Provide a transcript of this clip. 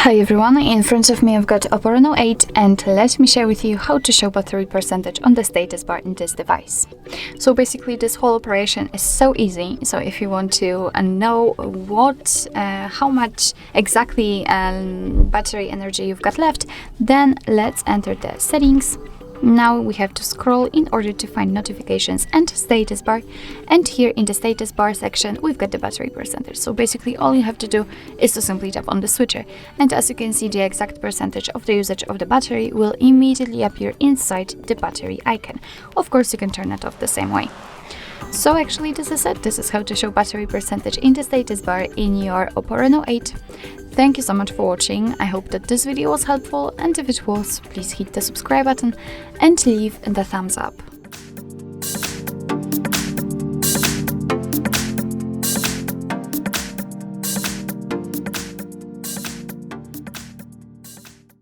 Hi everyone, in front of me I've got OPPO Reno 8 and let me share with you how to show battery percentage on the status bar in this device. So basically this whole operation is so easy. So if you want to know how much exactly battery energy you've got left, then let's enter the settings. Now we have to scroll in order to find notifications and status bar, and here in the status bar section we've got the battery percentage. So basically all you have to do is to simply tap on the switcher, and as you can see, the exact percentage of the usage of the battery will immediately appear inside the battery icon. Of course you can turn it off the same way. So actually this is it. This is how to show battery percentage in the status bar in your OPPO Reno 8. Thank you so much for watching. I hope that this video was helpful, and if it was, please hit the subscribe button and leave the thumbs up.